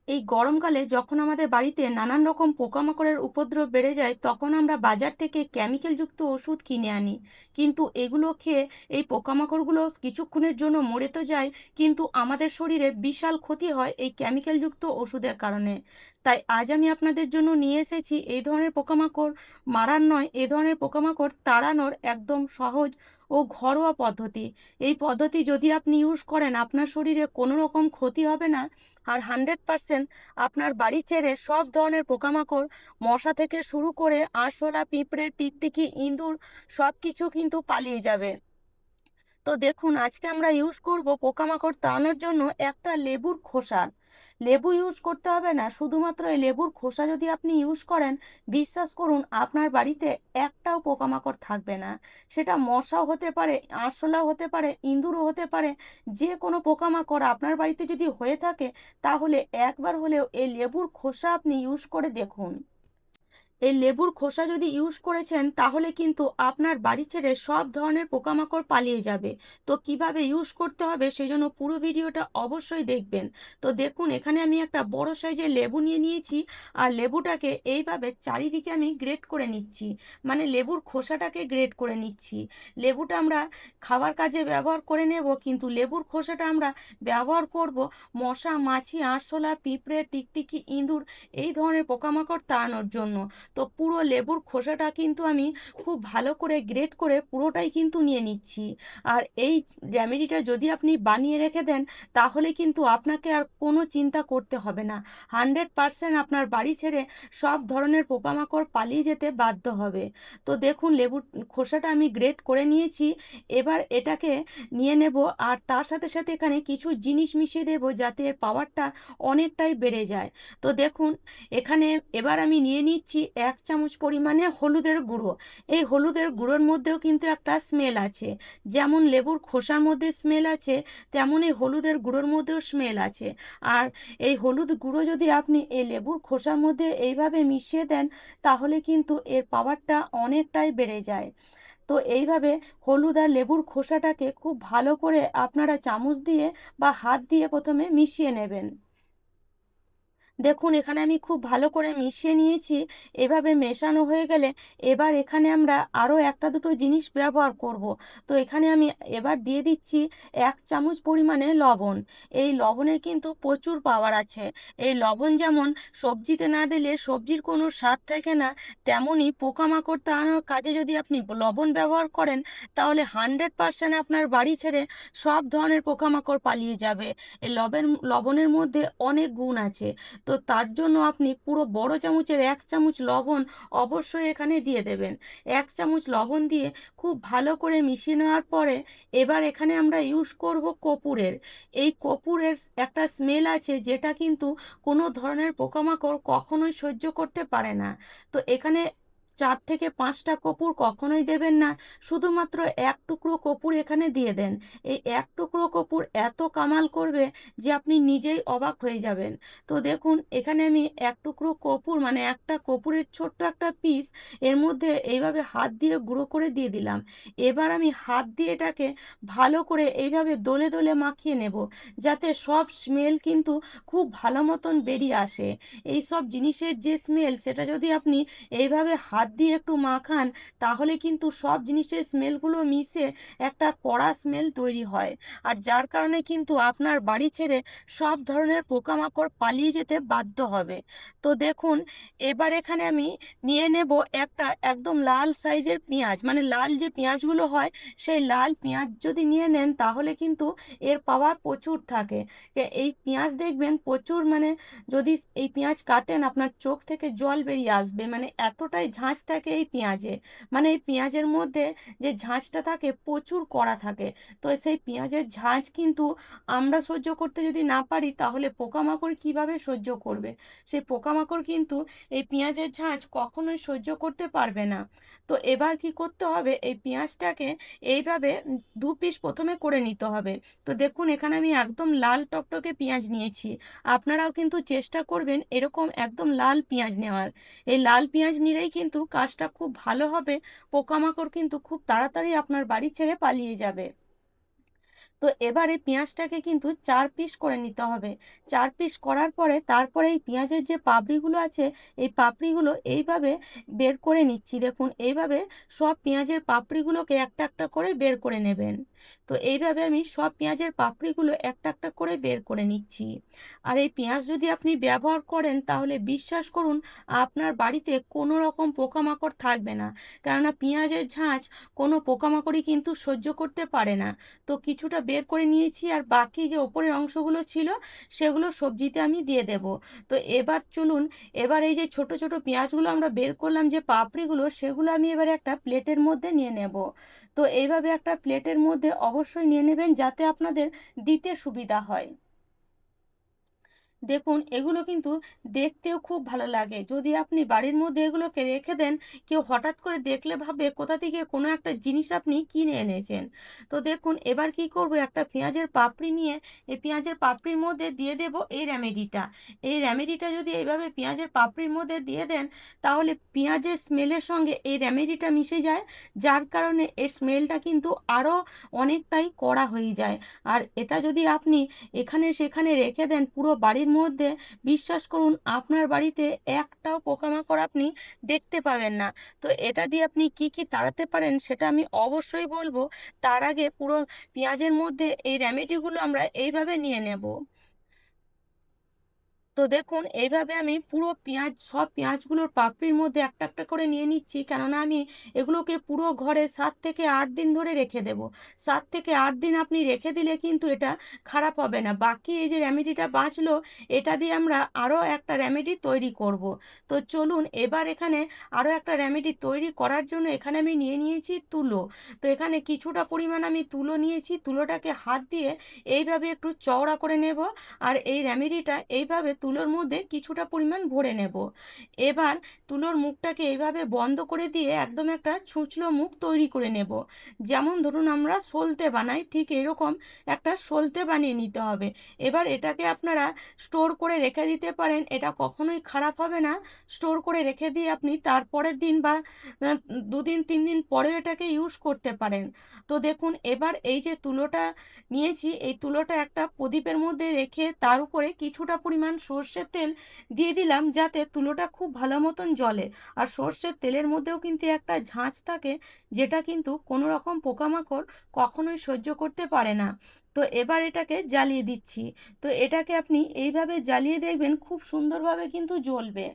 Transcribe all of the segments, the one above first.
এই গরমকালে যখন আমাদের বাড়িতে নানান রকম পোকামাকড়ের উপদ্রব বেড়ে যায়, তখন আমরা বাজার থেকে কেমিক্যালযুক্ত ওষুধ কিনে আনি। কিন্তু এগুলো খেয়ে এই পোকামাকড়গুলো কিছুক্ষণের জন্য মরে তো যায়, কিন্তু আমাদের শরীরে বিশাল ক্ষতি হয় এই কেমিক্যালযুক্ত ওষুধের কারণে। তাই আজ আমি আপনাদের জন্য নিয়ে এসেছি এই ধরনের পোকামাকড় মারার নয়, এই ধরনের পোকামাকড় তাড়ানোর একদম সহজ ও ঘরোয়া পদ্ধতি। এই পদ্ধতি যদি আপনি ইউজ করেন, আপনার শরীরে কোনো রকম ক্ষতি হবে না। আর 100% আপনার বাড়ি ছেড়ে সব ধরনের পোকামাকড়, মশা থেকে শুরু করে আরশোলা, পিঁপড়ে, টিকটিকি, ইঁদুর সব কিছু কিন্তু পালিয়ে যাবে। তো দেখুন, আজকে আমরা ইউজ করব পোকামাকড় তাড়ানোর জন্য একটা লেবুর খোসা। লেবু ইউজ করতে হবে না, শুধুমাত্র এই লেবুর খোসা যদি আপনি ইউজ করেন, বিশ্বাস করুন আপনার বাড়িতে একটাও পোকামাকড় থাকবে না। সেটা মশাও হতে পারে, আরশোলাও হতে পারে, ইঁদুরও হতে পারে। যে কোনো পোকামাকড় আপনার বাড়িতে যদি হয়ে থাকে, তাহলে একবার হলেও এই লেবুর খোসা আপনি ইউজ করে দেখুন। এই লেবুর খোসা যদি ইউজ করেছেন, তাহলে কিন্তু আপনার বাড়ি ছেড়ে সব ধরনের পোকামাকড় পালিয়ে যাবে। তো কিভাবে ইউজ করতে হবে সেজন্য পুরো ভিডিওটা অবশ্যই দেখবেন। তো দেখুন, এখানে আমি একটা বড় সাইজের লেবু নিয়ে নিয়েছি। আর লেবুটাকে এইভাবে চারিদিকে আমি গ্রেট করে নিচ্ছি, মানে লেবুর খোসাটাকে গ্রেট করে নিচ্ছি। লেবুটা আমরা খাবার কাজে ব্যবহার করে নেব, কিন্তু লেবুর খোসাটা আমরা ব্যবহার করব মশা, মাছি, আরশোলা, পিঁপড়ে, টিকটিকি, ইঁদুর এই ধরনের পোকামাকড় তাড়ানোর জন্য। তো পুরো লেবুর খোসাটা কিন্তু আমি খুব ভালো করে গ্রেট করে পুরোটাই কিন্তু নিয়ে নিচ্ছি। আর এই রেমেডিটা যদি আপনি বানিয়ে রেখে দেন, তাহলে কিন্তু আপনাকে আর কোনো চিন্তা করতে হবে না। 100% আপনার বাড়ি ছেড়ে সব ধরনের পোকামাকড় পালিয়ে যেতে বাধ্য হবে। তো দেখুন, লেবুর খোসাটা আমি গ্রেট করে নিয়েছি। এবার এটাকে নিয়ে নেব, আর তার সাথে সাথে এখানে কিছু জিনিস মিশিয়ে দেব, যাতে এর পাওয়ারটা অনেকটাই বেড়ে যায়। তো দেখুন, এখানে এবার আমি নিয়ে নিচ্ছি 1 চামচ পরিমাণে হলুদের গুঁড়ো। এই হলুদের গুঁড়োর মধ্যেও কিন্তু একটা স্মেল আছে। যেমন লেবুর খোসার মধ্যে স্মেল আছে, তেমন এই হলুদের গুঁড়োর মধ্যেও স্মেল আছে। আর এই হলুদ গুঁড়ো যদি আপনি এই লেবুর খোসার মধ্যে এইভাবে মিশিয়ে দেন, তাহলে কিন্তু এর পাওয়ারটা অনেকটাই বেড়ে যায়। তো এইভাবে হলুদ আর লেবুর খোসাটাকে খুব ভালো করে আপনারা চামচ দিয়ে বা হাত দিয়ে প্রথমে মিশিয়ে নেবেন। দেখুন, এখানে আমি খুব ভালো করে মিশিয়ে নিয়েছি। এভাবে মেশানো হয়ে গেলে এবার এখানে আমরা আরও একটা দুটো জিনিস ব্যবহার করব। তো এখানে আমি এবার দিয়ে দিচ্ছি 1 চামচ পরিমাণে লবণ। এই লবণের কিন্তু প্রচুর পাওয়ার আছে। এই লবণ যেমন সবজিতে না দিলে সবজির কোনো স্বাদ থাকে না, তেমনই পোকামাকড় তাড়ানোর কাজে যদি আপনি লবণ ব্যবহার করেন, তাহলে 100% আপনার বাড়ি ছেড়ে সব ধরনের পোকামাকড় পালিয়ে যাবে। এই লবণের মধ্যে অনেক গুণ আছে। তো তার জন্য আপনি পুরো বড় চামচের 1 চামচ লবণ অবশ্যই এখানে দিয়ে দেবেন। 1 চামচ লবণ দিয়ে খুব ভালো করে মিশিয়ে নেওয়ার পরে এবার এখানে আমরা ইউজ করব কর্পূরের। এই কর্পূরের একটা স্মেল আছে, যেটা কিন্তু কোনো ধরনের পোকামাকড় কখনোই সহ্য করতে পারে না। তো এখানে 4 থেকে 5টা কর্পূর কখনোই দেবেন না, শুধুমাত্র 1 টুকরো কর্পূর এখানে দিয়ে দেন। এই 1 টুকরো কর্পূর এত কামাল করবে যে আপনি নিজেই অবাক হয়ে যাবেন। তো দেখুন, এখানে আমি 1 টুকরো কর্পূর, মানে একটা কর্পূরের ছোট্ট একটা পিস এর মধ্যে এইভাবে হাত দিয়ে গুঁড়ো করে দিয়ে দিলাম। এবার আমি হাত দিয়ে এটাকে ভালো করে এইভাবে দলে দলে মাখিয়ে নেব, যাতে সব স্মেল কিন্তু খুব ভালো মতন বেরিয়ে আসে। এই সব জিনিসের যে স্মেল, সেটা যদি আপনি এইভাবে হাত দিয়ে একটু মাখান, তাহলে কিন্তু সব জিনিসের স্মেলগুলো মিশে একটা কড়া স্মেল তৈরি হয়। আর যার কারণে কিন্তু আপনার বাড়ি ছেড়ে সব ধরনের পোকামাকড় পালিয়ে যেতে বাধ্য হবে। তো দেখুন, এবার এখানে আমি নিয়ে নেব একটা একদম লাল সাইজের পেঁয়াজ, মানে লাল যে পেঁয়াজগুলো হয়, সেই লাল পেঁয়াজ যদি নিয়ে নেন, তাহলে কিন্তু এর পাওয়ার প্রচুর থাকে। এই পেঁয়াজ দেখবেন প্রচুর, মানে যদি এই পেঁয়াজ কাটেন, আপনার চোখ থেকে জল বেরিয়ে আসবে, মানে এতটাই ঝাঁঝ থাকে এই পেঁয়াজে। মানে এই পেঁয়াজের মধ্যে যে ঝাঁঝটা থাকে প্রচুর কড়া থাকে। তো সেই পেঁয়াজের ঝাঁঝ কিন্তু আমরা সহ্য করতে যদি না পারি, তাহলে পোকামাকড় কিভাবে সহ্য করবে? সেই পোকামাকড় কিন্তু এই পেঁয়াজের ঝাঁঝ কখনোই সহ্য করতে পারবে না। তো এবার কি করতে হবে, এই পেঁয়াজটাকে এইভাবে 2 পিস প্রথমে করে নিতে হবে। তো দেখুন, এখানে আমি একদম লাল টকটকে পেঁয়াজ নিয়েছি। আপনারাও কিন্তু চেষ্টা করবেন এরকম একদম লাল পেঁয়াজ নেওয়ার। এই লাল পেঁয়াজ নিলেই কিন্তু কাজটা খুব ভালো হবে। পোকামাকড় কিন্তু খুব তাড়াতাড়ি আপনার বাড়ি ছেড়ে পালিয়ে যাবে। তো এবার এই পেঁয়াজটাকে কিন্তু 4 পিস করে নিতে হবে। 4 পিস করার পরে তারপরে এই পেঁয়াজের যে পাপড়িগুলো আছে এই পাপড়িগুলো এইভাবে বের করে নিচ্ছি। দেখুন এইভাবে সব পেঁয়াজের পাপড়িগুলোকে একটা একটা করে বের করে নেবেন। তো এইভাবে আমি সব পেঁয়াজের পাপড়িগুলো একটা একটা করে বের করে নিচ্ছি। আর এই পেঁয়াজ যদি আপনি ব্যবহার করেন তাহলে বিশ্বাস করুন আপনার বাড়িতে কোনো রকম পোকামাকড় থাকবে না। কেননা পেঁয়াজের ঝাঁঝ কোনো পোকামাকড়ই কিন্তু সহ্য করতে পারে না। তো কিছুটা বের করে নিয়েছি আর বাকি যে ওপরের অংশগুলো ছিল সেগুলো সবজিতে আমি দিয়ে দেব। তো এবার চলুন, এবার এই যে ছোট ছোট পেঁয়াজগুলো আমরা বের করলাম যে পাপড়িগুলো, সেগুলো আমি এবারে একটা প্লেটের মধ্যে নিয়ে নেব। তো এইভাবে একটা প্লেটের মধ্যে অবশ্যই নিয়ে নেবেন যাতে আপনাদের দিতে সুবিধা হয়। দেখুন এগুলো কিন্তু দেখতেও খুব ভালো লাগে। যদি আপনি বাড়ির মধ্যে এগুলোকে রেখে দেন, কেউ হঠাৎ করে দেখলে ভাববে কোথা থেকে কোনো একটা জিনিস আপনি কিনে এনেছেন। তো দেখুন এবার কি করব, একটা পেঁয়াজের পাপড়ি নিয়ে এই পেঁয়াজের পাপড়ির মধ্যে দিয়ে দেব এই রেমেডিটা। এই রেমেডিটা যদি এইভাবে পেঁয়াজের পাপড়ির মধ্যে দিয়ে দেন তাহলে পেঁয়াজের স্মেলের সঙ্গে এই রেমেডিটা মিশে যায়, যার কারণে এর স্মেলটা কিন্তু আরও অনেকটাই কড়া হয়ে যায়। আর এটা যদি আপনি এখানে সেখানে রেখে দেন পুরো বাড়ির মধ্যে, বিশ্বাস করুন আপনার বাড়িতে একটাও পোকামাকড় আপনি দেখতে পাবেন না। তো এটা দিয়ে আপনি কি কি তাড়াতে পারেন সেটা আমি অবশ্যই বলবো। তার আগে পুরো পেঁয়াজের মধ্যে এই রেমেডিগুলো আমরা এইভাবে নিয়ে নেব। তো দেখুন এইভাবে আমি পুরো পেঁয়াজ সব পেঁয়াজগুলোর পাপড়ির মধ্যে একটা একটা করে নিয়ে নিচ্ছি, কেননা আমি এগুলোকে পুরো ঘরে 7 থেকে 8 দিন ধরে রেখে দেব। 7 থেকে 8 দিন আপনি রেখে দিলে কিন্তু এটা খারাপ হবে না। বাকি এই যে রেমেডিটা বাঁচলো এটা দিয়ে আমরা আরও একটা রেমেডি তৈরি করব। তো চলুন এবার এখানে আরও একটা রেমেডি তৈরি করার জন্য এখানে আমি নিয়ে নিয়েছি তুলো। তো এখানে কিছুটা পরিমাণ আমি তুলো নিয়েছি, তুলোটাকে হাত দিয়ে এইভাবে একটু চওড়া করে নেব। আর এই রেমেডিটা এইভাবে তুলোর মধ্যে কিছুটা পরিমাণ ভরে নেব। এবার তুলোর মুখটাকে এইভাবে বন্ধ করে দিয়ে একদম একটা ছুঁচলো মুখ তৈরি করে নেব। যেমন ধরুন আমরা সলতে বানাই ঠিক এরকম একটা সলতে বানিয়ে নিতে হবে। এবার এটাকে আপনারা স্টোর করে রেখে দিতে পারেন, এটা কখনোই খারাপ হবে না। স্টোর করে রেখে দিয়ে আপনি তারপরের দিন বা 2 দিন 3 দিন পরেও এটাকে ইউজ করতে পারেন। তো দেখুন এবার এই যে তুলোটা নিয়েছি এই তুলোটা একটা প্রদীপের মধ্যে রেখে তার উপরে কিছুটা পরিমাণ সর্ষের তেল দিয়ে দিলাম যাতে তুলোটা খুব ভালো মতন জ্বলে। আর সর্ষের তেলের মধ্যেও কিন্তু একটা ঝাঁঝ থাকে যেটা কিন্তু কোনো রকম পোকামাকড় কখনোই সহ্য করতে পারে না। তো এবার এটাকে জ্বালিয়ে দিচ্ছি। তো এটাকে আপনি এইভাবে জ্বালিয়ে দেখবেন খুব সুন্দরভাবে কিন্তু জ্বলবে।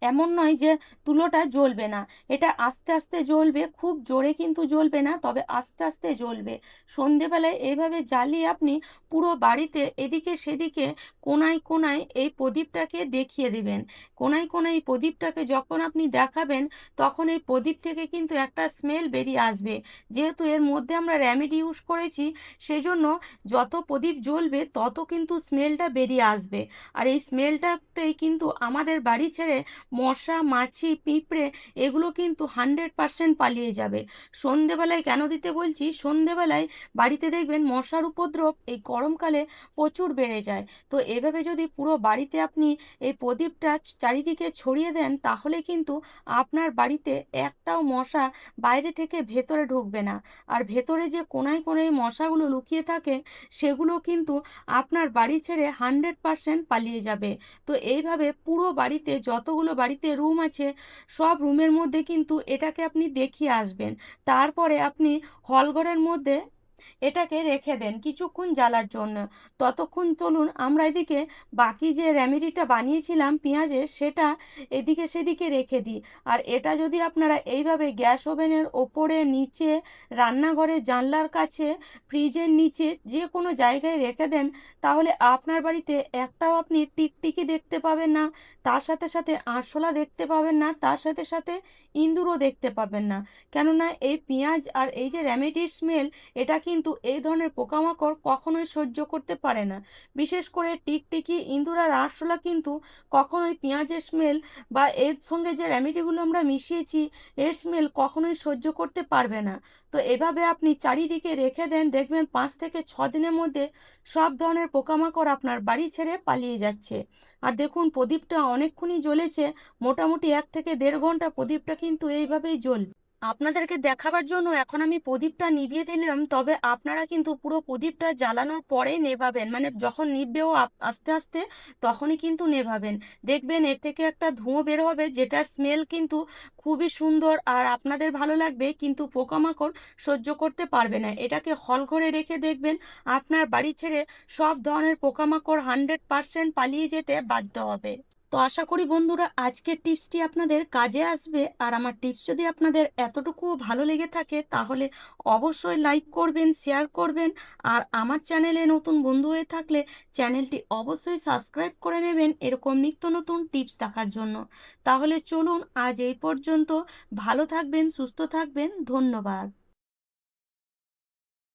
এমন নয় যে তুলোটা জ্বলবে না, এটা আস্তে আস্তে জ্বলবে, খুব জোরে কিন্তু জ্বলবে না, তবে আস্তে আস্তে জ্বলবে। সন্ধেবেলায় এইভাবে জ্বালিয়ে আপনি পুরো বাড়িতে এদিকে সেদিকে কোনায় কোনায় এই প্রদীপটাকে দেখিয়ে দিবেন। কোনায় কোনায় এই প্রদীপটাকে যখন আপনি দেখাবেন তখন এই প্রদীপ থেকে কিন্তু একটা স্মেল বেরিয়ে আসবে। যেহেতু এর মধ্যে আমরা রেমেডি ইউজ করেছি সেজন্য যত প্রদীপ জ্বলবে তত কিন্তু স্মেলটা বেরিয়ে আসবে। আর এই স্মেলটাতেই কিন্তু আমাদের বাড়ি ছেড়ে মশা মাছি পিঁপড়ে এগুলো কিন্তু 100% পালিয়ে যাবে। সন্ধেবেলায় কেন দিতে বলছি, সন্ধেবেলায় বাড়িতে দেখবেন মশার উপদ্রব এই গরমকালে প্রচুর বেড়ে যায়। তো এভাবে যদি পুরো বাড়িতে আপনি এই প্রদীপটা চারিদিকে ছড়িয়ে দেন তাহলে কিন্তু আপনার বাড়িতে একটাও মশা বাইরে থেকে ভেতরে ঢুকবে না। আর ভেতরে যে কোনায় কোনায় মশাগুলো লুকিয়ে থাকে সেগুলো কিন্তু আপনার বাড়ি ছেড়ে 100% পালিয়ে যাবে। তো এইভাবে পুরো বাড়িতে যতগুলো বাড়িতে রুম আছে সব রুমের মধ্যে কিন্তু এটাকে আপনি দেখিয়ে আসবেন। তারপরে আপনি হলঘরের মধ্যে এটাকে রেখে দেন কিছুক্ষণ জ্বালার জন্য। ততক্ষণ চলুন আমরা এদিকে বাকি যে রেমেডিটা বানিয়েছিলাম পেঁয়াজের সেটা এদিকে সেদিকে রেখে দিই। আর এটা যদি আপনারা এইভাবে গ্যাস ওভেনের ওপরে নিচে রান্নাঘরের জানলার কাছে ফ্রিজের নিচে যে কোনো জায়গায় রেখে দেন তাহলে আপনার বাড়িতে একটাও আপনি টিকটিকি দেখতে পাবেন না, তার সাথে সাথে আরশোলা দেখতে পাবেন না, তার সাথে সাথে ইঁদুরও দেখতে পাবেন না। কেননা এই পেঁয়াজ আর এই যে রেমেডির স্মেল এটা কিন্তু এই ধরনের পোকামাকড় কখনোই সহ্য করতে পারে না। বিশেষ করে টিকটিকি ইঁদুর আর আরশোলা কিন্তু কখনোই পেঁয়াজের স্মেল বা এর সঙ্গে যে রেমেডিগুলো আমরা মিশিয়েছি এর স্মেল কখনোই সহ্য করতে পারবে না। তো এভাবে আপনি চারিদিকে রেখে দেন দেখবেন 5 থেকে 6 দিনের মধ্যে সব ধরনের পোকামাকড় আপনার বাড়ি ছেড়ে পালিয়ে যাচ্ছে। আর দেখুন প্রদীপটা অনেকক্ষণই জ্বলেছে, মোটামুটি 1 থেকে 1.5 ঘন্টা প্রদীপটা কিন্তু এইভাবেই জ্বলবে। আপনাদেরকে দেখাবার জন্য এখন আমি প্রদীপটা নিভিয়ে দিলাম, তবে আপনারা কিন্তু পুরো প্রদীপটা জ্বালানোর পরেই নেভাবেন, মানে যখন নিভবেও আস্তে আস্তে তখনই কিন্তু নেভাবেন। দেখবেন এর থেকে একটা ধোঁয়া বের হবে, যেটার স্মেল কিন্তু খুবই সুন্দর আর আপনাদের ভালো লাগবে, কিন্তু পোকামাকড় সহ্য করতে পারবে না। এটাকে হল ঘরে রেখে দেখবেন আপনার বাড়ি ছেড়ে সব ধরনের পোকামাকড় 100% পালিয়ে যেতে বাধ্য হবে। তো আশা করি বন্ধুরা আজকের টিপসটি আপনাদের কাজে আসবে। আর আমার টিপস যদি আপনাদের এতটুকুও ভালো লেগে থাকে তাহলে অবশ্যই লাইক করবেন, শেয়ার করবেন। আর আমার চ্যানেলে নতুন বন্ধু হয়ে থাকলে চ্যানেলটি অবশ্যই সাবস্ক্রাইব করে নেবেন এরকম নিত্য নতুন টিপস দেখার জন্য। তাহলে চলুন আজ এই পর্যন্ত। ভালো থাকবেন, সুস্থ থাকবেন। ধন্যবাদ।